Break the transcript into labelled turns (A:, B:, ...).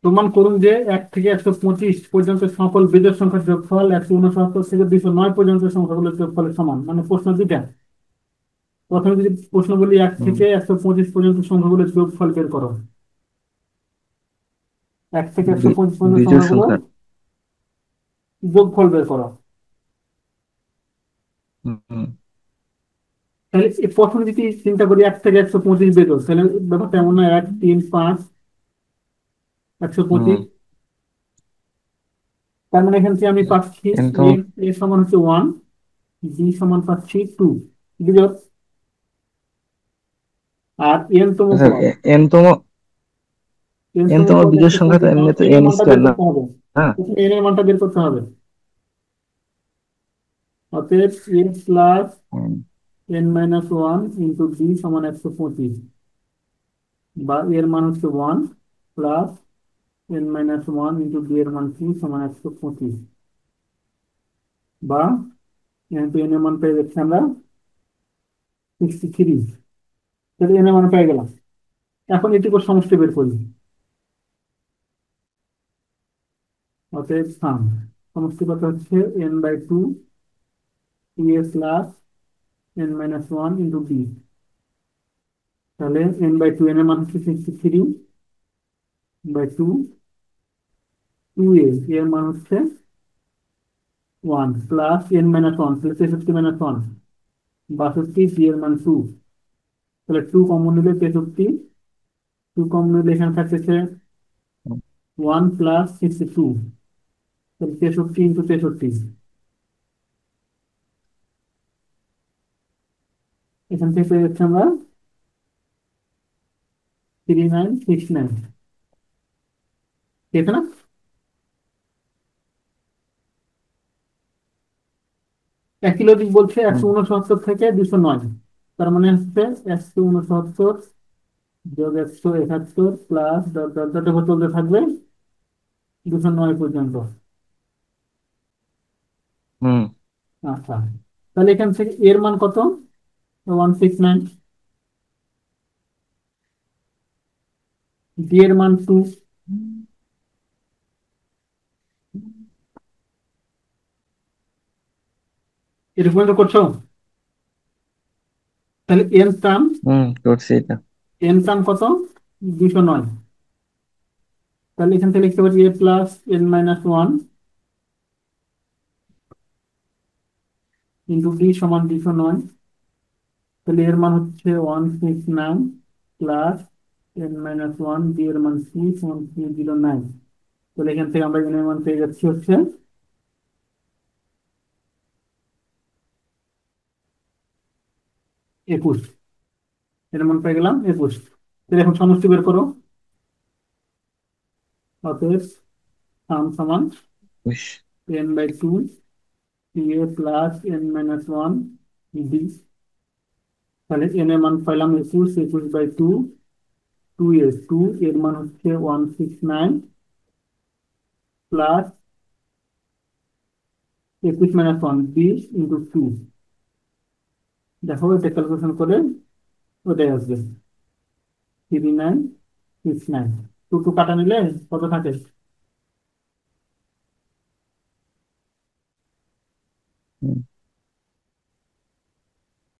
A: প্রমাণ করুন যে 1 থেকে 125 পর্যন্ত সকল বিজোড় সংখ্যার যোগফল 169 থেকে 209 পর্যন্ত সংখ্যাগুলোর যোগফলের সমান। মানে প্রশ্ন দুইটা। প্রথমে যদি প্রশ্ন বলি এক
B: হুম।
A: থেকে একশো পঁচিশ পর্যন্ত সংখ্যাগুলোর যোগফল বের করো। 1 থেকে 125 পর্যন্ত
B: বিজোড়
A: সংখ্যাগুলোর
B: সংখ্যা।
A: যোগফল বের করো।
B: হুম হুম।
A: তাহলে প্রথমে যদি চিন্তা করি 1 থেকে 125 বের করো, তাহলে ব্যাপারটা এমন না 1 3 5 125।
B: হুম।
A: তার মানে এখান থেকে আমি পাচ্ছি
B: কিন্তু
A: এ এ সমান হচ্ছে 1, বি সমান পাচ্ছি 2 বিজোড়, আর এন তম
B: আচ্ছা,
A: পদ।
B: এন তম,
A: এন
B: এন
A: তম
B: তম
A: পদ
B: বিজোড় সংখ্যা তো
A: 125,
B: এমনি তো
A: এন এর
B: এন
A: মানটা
B: স্কোয়ার
A: বের
B: না?
A: করতে হবে।
B: হ্যাঁ।
A: এন এর মানটা বের করতে হবে। অতএব এ প্লাস
B: হুম।
A: n-1 ইন্টু বি সমান 125, বা এর মান হচ্ছে 1 প্লাস n-1 ইন্টু বি এর মান 2 সমান 125, বা n এর মান পেয়ে যাচ্ছি আমরা 63। তাহলে n এর মান পেয়ে গেলাম। এখন এটুকু সমষ্টি বের করি। অতএব সাম সমষ্টি কত হচ্ছে n/2 a plus n-1 into B. তাহলে n/2, n এর মান হচ্ছে 63/2, 2a এর মান হচ্ছে 1 প্লাস n-1, তাহলে 63-1 62, বি এর মান 2। তাহলে 2 কমন নিলে 63, 2 কমন নিলে এখানে থাকতেছে 1 প্লাস 62, তাহলে 63 × 63। এখান থেকে পেয়ে যাচ্ছে আমরা 3969, ঠিক আছে না? একই লজিক বলছে
B: হুম।
A: 169 থেকে 209। তার মানে হচ্ছে 169 যোগ 171 প্লাস ডট ডট ডট করে চলতে থাকবে 209 পর্যন্ত।
B: হুম।
A: আচ্ছা, তাহলে এখান থেকে এর মান কত? 169। ডি এর মান 2। এরকম তো করছো। তাহলে এন টার্ম,
B: হুম, করছি এটা।
A: এন টার্ম কত? 209। তাহলে এখান থেকে লিখতে পারি এ প্লাস n-1 ইন্টু ডি সমান 209। তাহলে এর মান হচ্ছে 169 প্লাস n-1, ডি এর মান 2 সমান 309। তাহলে এখান থেকে আমরা এন এর মান পেয়ে যাচ্ছি হচ্ছে 21। এর মান পেয়ে গেলাম 21। তাহলে এখন সমষ্টি বের করো। অতএব সাম সমান
B: উস,
A: n/2 a plus n-1 D. তাহলে n এর মান পাইলাম 21, 21/2, 2 এর মান হচ্ছে 169 প্লাস 21-1 20 × 2। দেখো এটা ক্যালকুলেশন করে ওটাই আসবে 3969। টু টু কাটা নিলে কত থাকে?